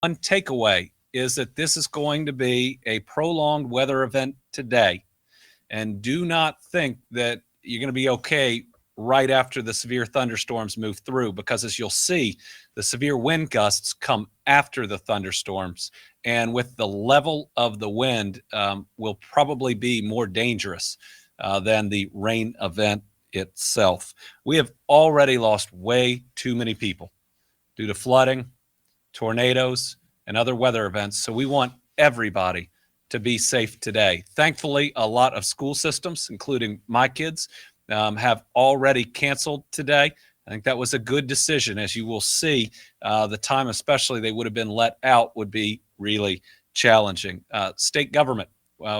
one takeaway is that this is going to be a prolonged weather event today. And do not think that you're going to be okay right after the severe thunderstorms move through, because as you'll see, the severe wind gusts come after the thunderstorms. And with the level of the wind, will probably be more dangerous than the rain event itself. We have already lost way too many people due to flooding, tornadoes, and other weather events. So we want everybody to be safe today. Thankfully, a lot of school systems, including my kids, have already canceled today. I think that was a good decision. As you will see, the time especially they would have been let out would be really challenging. State government,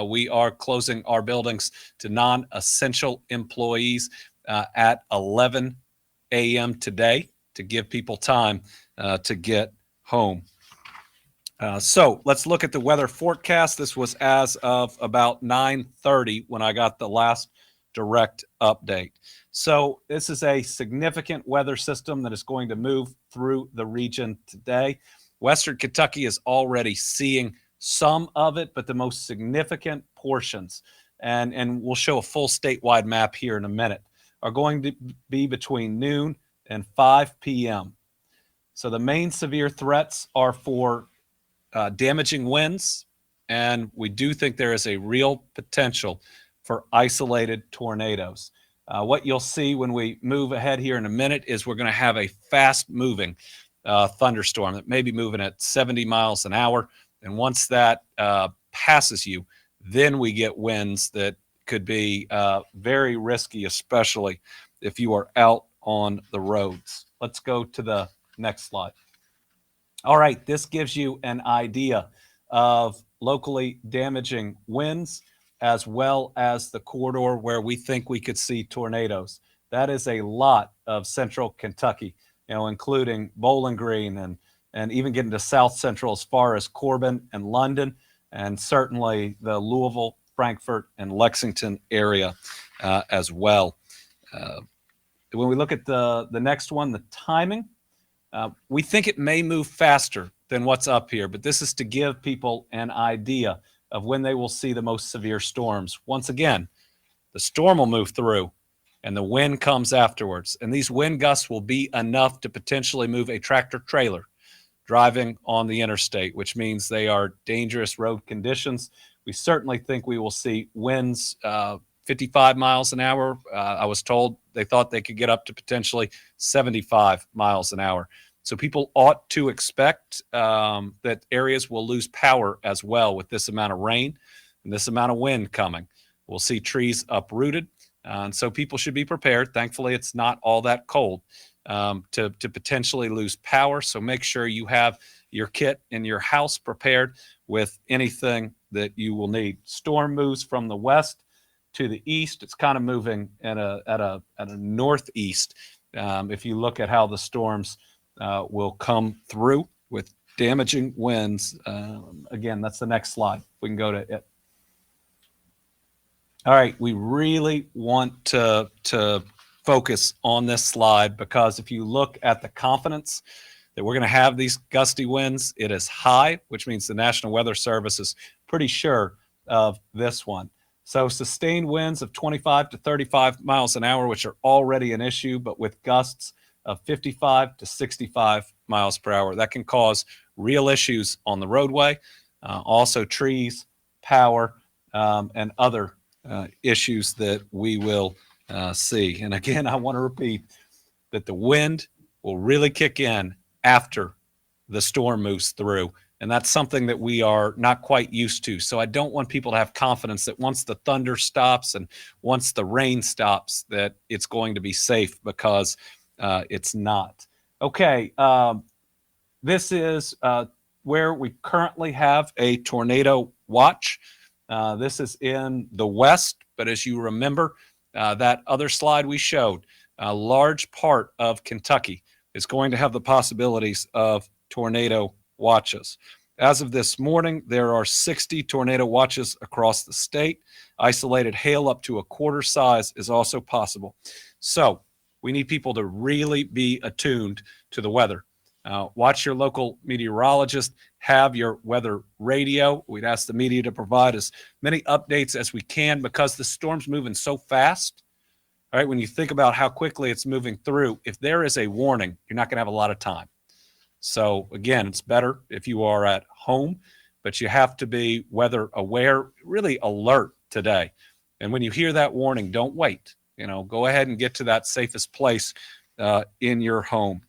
we are closing our buildings to non-essential employees at 11 a.m. today to give people time to get home. So let's look at the weather forecast. This was as of about 9:30 when I got the last direct update. So this is a significant weather system that is going to move through the region today. Western Kentucky is already seeing some of it, but the most significant portions, and we'll show a full statewide map here in a minute, are going to be between noon and 5 p.m. So the main severe threats are for damaging winds, and we do think there is a real potential for isolated tornadoes. What you'll see when we move ahead here in a minute is we're going to have a fast-moving thunderstorm that may be moving at 70 miles an hour. And once that passes you, then we get winds that could be very risky, especially if you are out on the roads. Let's go to the next slide. All right, this gives you an idea of locally damaging winds as well as the corridor where we think we could see tornadoes. That is a lot of central Kentucky, including Bowling Green and even getting to South Central as far as Corbin and London, and certainly the Louisville, Frankfort, and Lexington area as well. When we look at the next one, the timing, we think it may move faster than what's up here, but this is to give people an idea of when they will see the most severe storms. Once again, the storm will move through and the wind comes afterwards. And these wind gusts will be enough to potentially move a tractor trailer driving on the interstate, which means they are dangerous road conditions. We certainly think we will see winds 55 miles an hour. I was told they thought they could get up to potentially 75 miles an hour. So people ought to expect that areas will lose power as well with this amount of rain and this amount of wind coming. We'll see trees uprooted, and so people should be prepared. Thankfully, it's not all that cold to potentially lose power. So make sure you have your kit in your house prepared with anything that you will need. Storm moves from the west to the east. It's kind of moving at a northeast. If you look at how the storms will come through with damaging winds. Again, that's the next slide. We can go to it. All right, we really want to focus on this slide because if you look at the confidence that we're going to have these gusty winds, it is high, which means the National Weather Service is pretty sure of this one. So sustained winds of 25 to 35 miles an hour, which are already an issue, but with gusts of 55 to 65 miles per hour. That can cause real issues on the roadway, also trees, power, and other issues that we will see. And again, I want to repeat that the wind will really kick in after the storm moves through. And that's something that we are not quite used to. So I don't want people to have confidence that once the thunder stops and once the rain stops, that it's going to be safe, because it's not. Okay, this is where we currently have a tornado watch. This is in the west, but as you remember, that other slide we showed, a large part of Kentucky is going to have the possibilities of tornado watches. As of this morning, there are 60 tornado watches across the state. Isolated hail up to a quarter size is also possible. So we need people to really be attuned to the weather. Watch your local meteorologist. have your weather radio. We'd ask the media to provide as many updates as we can because the storm's moving so fast. All right, when you think about how quickly it's moving through, if there is a warning, you're not going to have a lot of time. So again, it's better if you are at home, but you have to be weather aware, really alert today. And when you hear that warning, don't wait. Go ahead and get to that safest place in your home.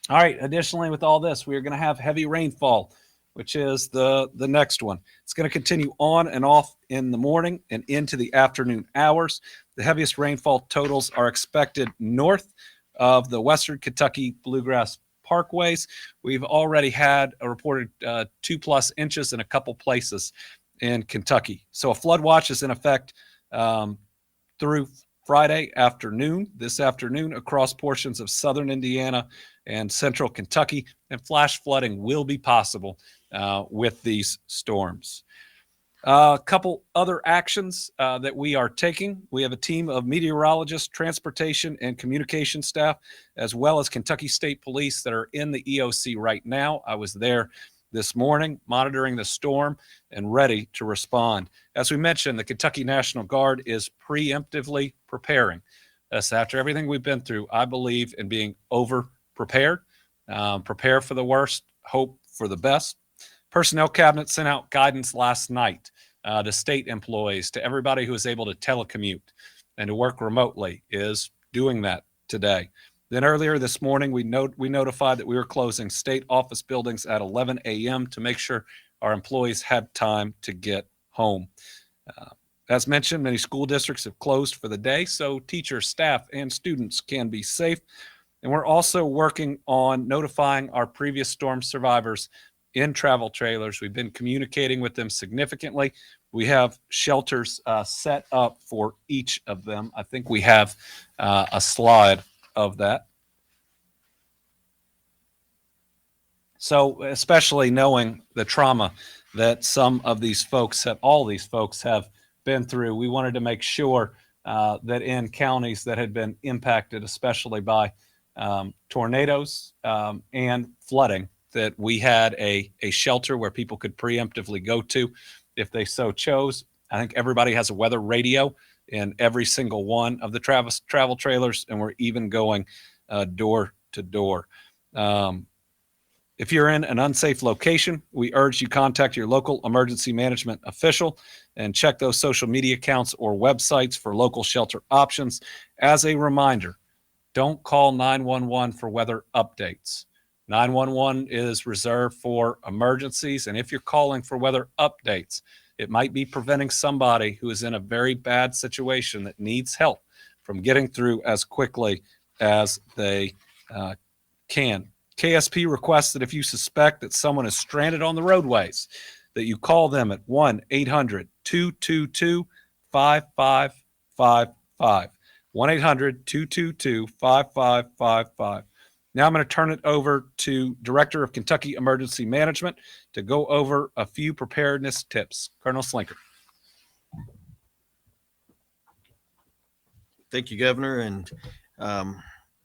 All right. Additionally, with all this, we are going to have heavy rainfall, which is the next one. It's going to continue on and off in the morning and into the afternoon hours. The heaviest rainfall totals are expected north of the Western Kentucky Bluegrass Parkways. We've already had a reported 2+ inches in a couple places in Kentucky. So a flood watch is in effect through Friday afternoon, this afternoon, across portions of southern Indiana and central Kentucky, and flash flooding will be possible with these storms. A couple other actions that we are taking. We have a team of meteorologists, transportation, and communication staff, as well as Kentucky State Police that are in the EOC right now. I was there this morning monitoring the storm and ready to respond. As we mentioned, the Kentucky National Guard is preemptively preparing. That's after everything we've been through. I believe in being over-prepared, prepare for the worst, hope for the best. Personnel Cabinet sent out guidance last night to state employees, to everybody who is able to telecommute and to work remotely is doing that today. Then earlier this morning, we notified that we were closing state office buildings at 11 a.m. to make sure our employees had time to get home. As mentioned, many school districts have closed for the day, so teachers, staff, and students can be safe. And we're also working on notifying our previous storm survivors in travel trailers. We've been communicating with them significantly. We have shelters set up for each of them. I think we have a slide of that. So especially knowing the trauma that all these folks have been through, we wanted to make sure that in counties that had been impacted, especially by tornadoes and flooding, that we had a shelter where people could preemptively go to if they so chose. I think everybody has a weather radio in every single one of the travel trailers, and we're even going door to door. If you're in an unsafe location, we urge you contact your local emergency management official and check those social media accounts or websites for local shelter options. As a reminder, don't call 911 for weather updates. 911 is reserved for emergencies, and if you're calling for weather updates, it might be preventing somebody who is in a very bad situation that needs help from getting through as quickly as they can. KSP requests that if you suspect that someone is stranded on the roadways, that you call them at 1-800-222-5555. 1-800-222-5555. Now I'm going to turn it over to Director of Kentucky Emergency Management to go over a few preparedness tips. Colonel Slinker. Thank you, Governor. And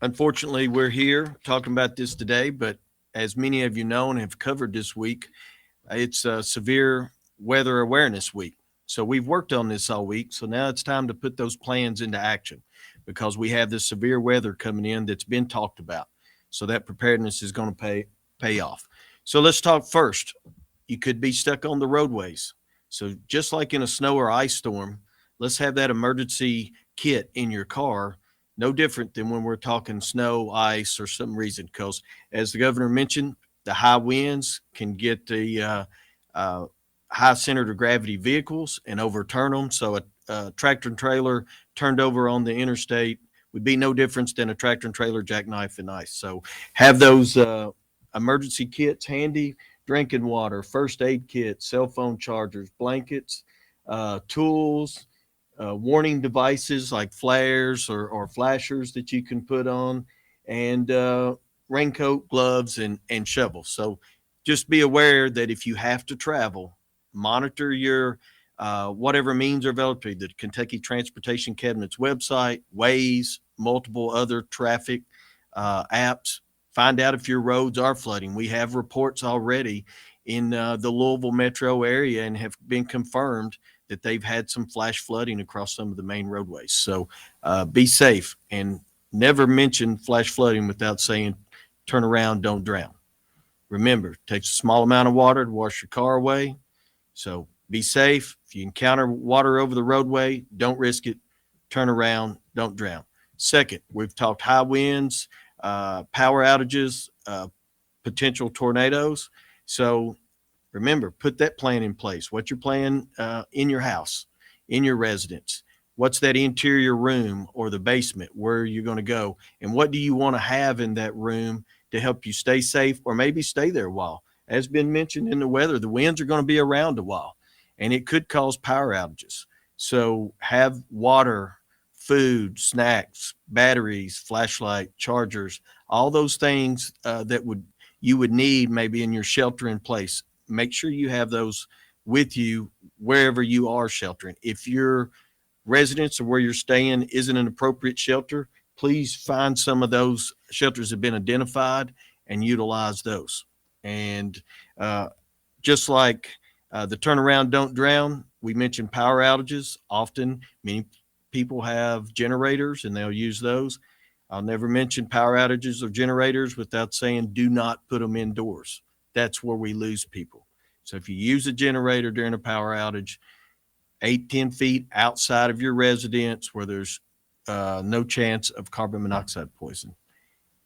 unfortunately, we're here talking about this today, but as many of you know and have covered this week, it's a severe weather awareness week. So we've worked on this all week. So now it's time to put those plans into action because we have this severe weather coming in that's been talked about. So that preparedness is going to pay off. So let's talk first. You could be stuck on the roadways. So just like in a snow or ice storm, let's have that emergency kit in your car. No different than when we're talking snow, ice, or some reason, because as the governor mentioned, the high winds can get the high center of gravity vehicles and overturn them. So a tractor and trailer turned over on the interstate would be no difference than a tractor and trailer jackknife and ice. So have those emergency kits handy, drinking water, first aid kits, cell phone chargers, blankets, tools, warning devices like flares or flashers that you can put on, and raincoat, gloves, and shovels. So just be aware that if you have to travel, monitor your whatever means are available to you. The Kentucky Transportation Cabinet's website, Waze, multiple other traffic apps. Find out if your roads are flooding. We have reports already in the Louisville metro area and have been confirmed that they've had some flash flooding across some of the main roadways. So be safe, and never mention flash flooding without saying, turn around, don't drown. Remember, it takes a small amount of water to wash your car away. So be safe. If you encounter water over the roadway, don't risk it. Turn around, don't drown. Second, we've talked high winds, power outages, potential tornadoes. So remember, put that plan in place. What's your plan in your house, in your residence? What's that interior room or the basement? Where are you going to go? And what do you want to have in that room to help you stay safe or maybe stay there a while? As been mentioned in the weather, the winds are going to be around a while, and it could cause power outages. So have water, food, snacks, batteries, flashlight, chargers, all those things that you would need maybe in your shelter in place. Make sure you have those with you wherever you are sheltering. If your residence or where you're staying isn't an appropriate shelter, please find some of those shelters that have been identified and utilize those. And just like the turnaround, don't drown, we mentioned power outages. Often, many people have generators and they'll use those. I'll never mention power outages or generators without saying, do not put them indoors. That's where we lose people. So if you use a generator during a power outage, 8-10 feet outside of your residence where there's no chance of carbon monoxide poisoning.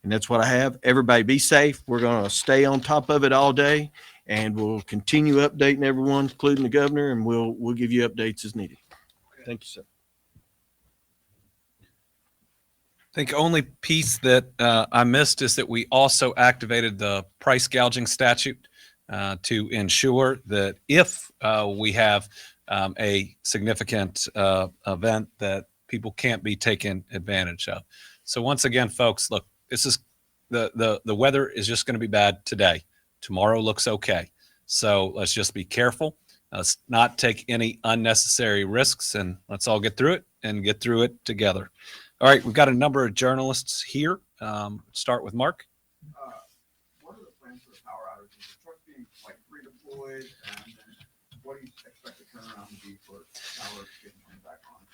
And that's what I have. Everybody be safe. We're going to stay on top of it all day, and we'll continue updating everyone, including the governor, and we'll give you updates as needed. Thank you, sir. I think only piece that I missed is that we also activated the price gouging statute to ensure that if we have a significant event, that people can't be taken advantage of. So once again, folks, look, this is the weather is just going to be bad today. Tomorrow looks okay. So let's just be careful. Let's not take any unnecessary risks, and let's all get through it and get through it together. All right, we've got a number of journalists here. Start with Mark. What are the plans for the power outages? Is the truck being like redeployed, and then what do you expect the turnaround to be for power getting turned back on?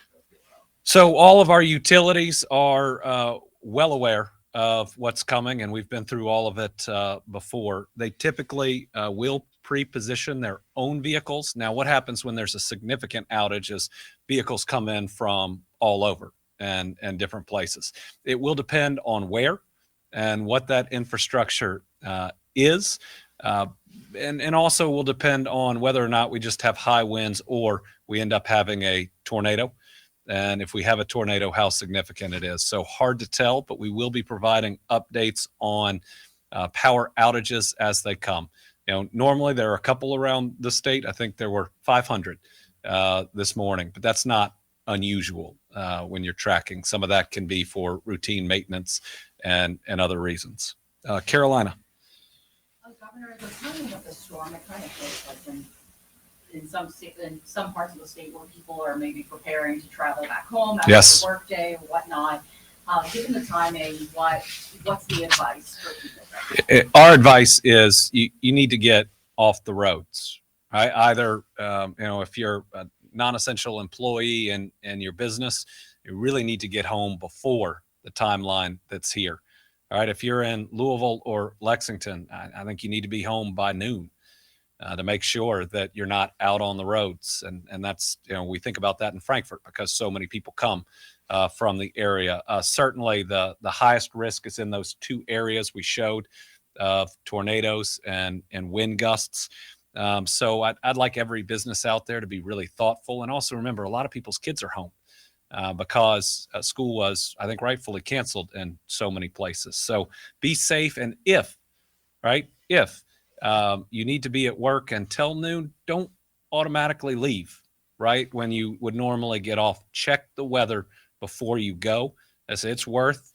So all of our utilities are well aware of what's coming, and we've been through all of it before. They typically will pre-position their own vehicles. Now, what happens when there's a significant outage is vehicles come in from all over and different places. It will depend on where and what that infrastructure is. And also will depend on whether or not we just have high winds or we end up having a tornado. And if we have a tornado, how significant it is. So hard to tell, but we will be providing updates on power outages as they come. You know, normally there are a couple around the state. I think there were 500 this morning, but that's not unusual when you're tracking. Some of that can be for routine maintenance and other reasons. Carolina. Governor, the timing of the storm, it kind of feels like in some parts of the state where people are maybe preparing to travel back home after Yes. the workday or whatnot. Given the timing, what's the advice for people? Our advice is you need to get off the roads, right? Either, if you're a non-essential employee in your business, you really need to get home before the timeline that's here. All right. If you're in Louisville or Lexington, I think you need to be home by noon to make sure that you're not out on the roads. And that's, we think about that in Frankfort because so many people come from the area. Certainly the highest risk is in those two areas we showed of tornadoes and wind gusts. So I'd like every business out there to be really thoughtful. And also remember, a lot of people's kids are home because school was, I think, rightfully canceled in so many places. So be safe. And if you need to be at work until noon, don't automatically leave, right? When you would normally get off, check the weather before you go. As it's worth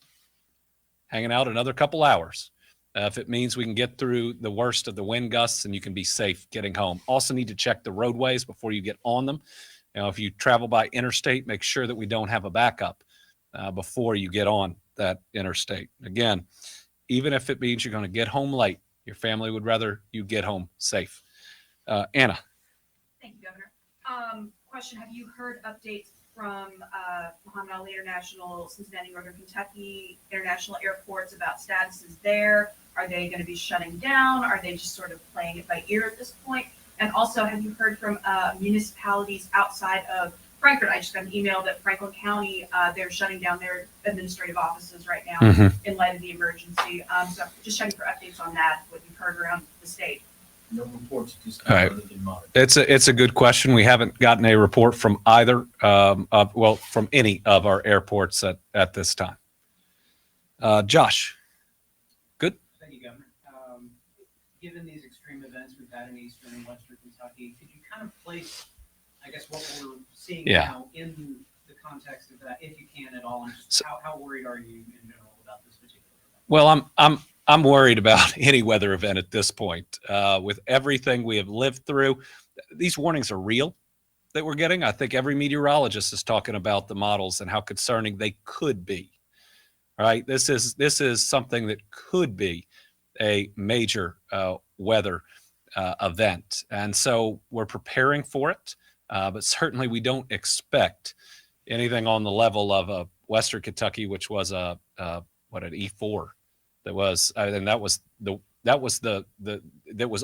hanging out another couple hours. If it means we can get through the worst of the wind gusts and you can be safe getting home. Also need to check the roadways before you get on them. If you travel by interstate, make sure that we don't have a backup before you get on that interstate. Again, even if it means you're going to get home late, Your family would rather you get home safe. Anna. Thank you, Governor. Question, have you heard updates from Muhammad Ali International, Cincinnati, Northern Kentucky International Airports about statuses there? Are they going to be shutting down? Are they just sort of playing it by ear at this point? And also, have you heard from municipalities outside of Frankfurt? I just got an email that Franklin County, they're shutting down their administrative offices right now in light of the emergency. So just checking for updates on that, what you've heard around the state. No reports at this All right. other than mine. It's a good question. We haven't gotten a report from either from any of our airports at this time. Josh. Thank you, Governor. Given these extreme events we've had in eastern and western Kentucky, could you kind of place, I guess, what we're seeing Yeah. now in the context of that, if you can at all, and just how worried are you in general about this particular event? Well, I'm worried about any weather event at this point. With everything we have lived through, these warnings are real that we're getting. I think every meteorologist is talking about the models and how concerning they could be. All right, this is something that could be a major weather event, and so we're preparing for it. But certainly, we don't expect anything on the level of Western Kentucky, which was an E4. That was, and that was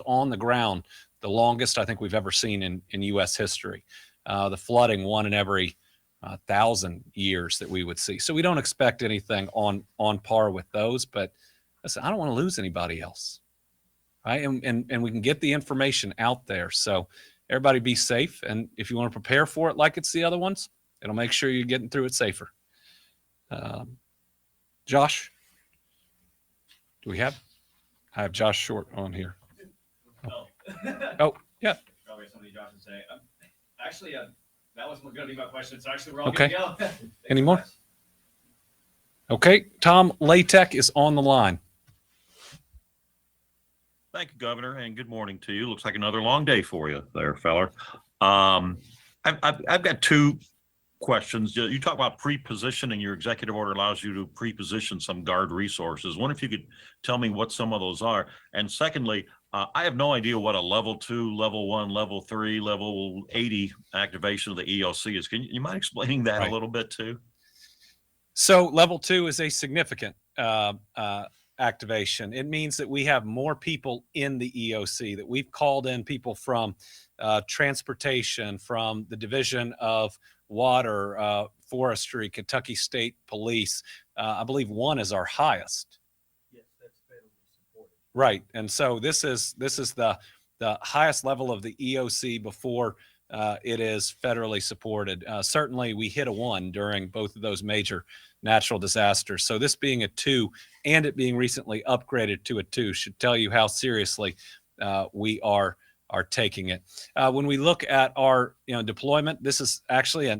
on the ground the longest I think we've ever seen in U.S. history. The flooding, one in every 1,000 years that we would see. So we don't expect anything on par with those. But listen, I don't want to lose anybody else, right? And we can get the information out there. So everybody be safe. And if you want to prepare for it like it's the other ones, it'll make sure you're getting through it safer. Josh. Do I have Josh Short on here. Oh, yeah. Probably somebody Josh would say. Actually, that was going to be my question. So actually, we're all Okay. good to go. Any more? Okay, Tom Latek is on the line. Thank you, Governor, and good morning to you. Looks like another long day for you there, feller. I've got two questions. You talk about pre-positioning. Your executive order allows you to pre-position some guard resources. Wonder if you could tell me what some of those are. And secondly, I have no idea what a level 2, level 1, level 3, level 80 activation of the EOC is. Can you mind explaining that Right. a little bit too? So level 2 is a significant activation. It means that we have more people in the EOC, that we've called in people from transportation, from the Division of Water, Forestry, Kentucky State Police. I believe 1 is our highest. Yes, that's federally supported. Right. And so this is the highest level of the EOC before it is federally supported. Certainly we hit a 1 during both of those major natural disasters. So this being a 2 and it being recently upgraded to a 2 should tell you how seriously we are taking it. When we look at our deployment, this is actually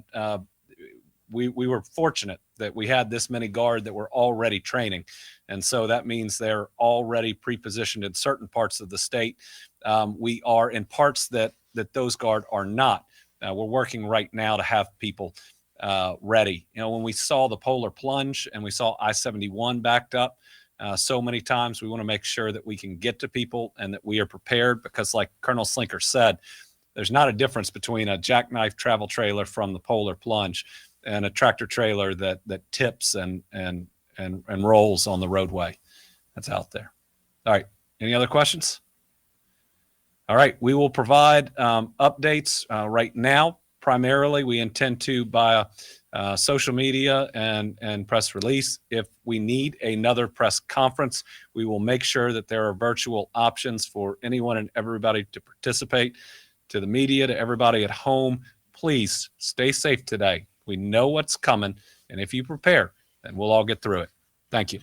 we were fortunate that we had this many guard that were already training. And so that means they're already pre-positioned in certain parts of the state. We are in parts that those guard are not. We're working right now to have people ready. When we saw the polar plunge and we saw I-71 backed up so many times, we want to make sure that we can get to people and that we are prepared, because like Colonel Slinker said, there's not a difference between a jackknife travel trailer from the polar plunge and a tractor trailer that tips and rolls on the roadway that's out there. All right. Any other questions? All right. We will provide updates right now. Primarily, we intend to by social media and press release. If we need another press conference, we will make sure that there are virtual options for anyone and everybody to participate. To the media, to everybody at home, please stay safe today. We know what's coming, and if you prepare, then we'll all get through it. Thank you.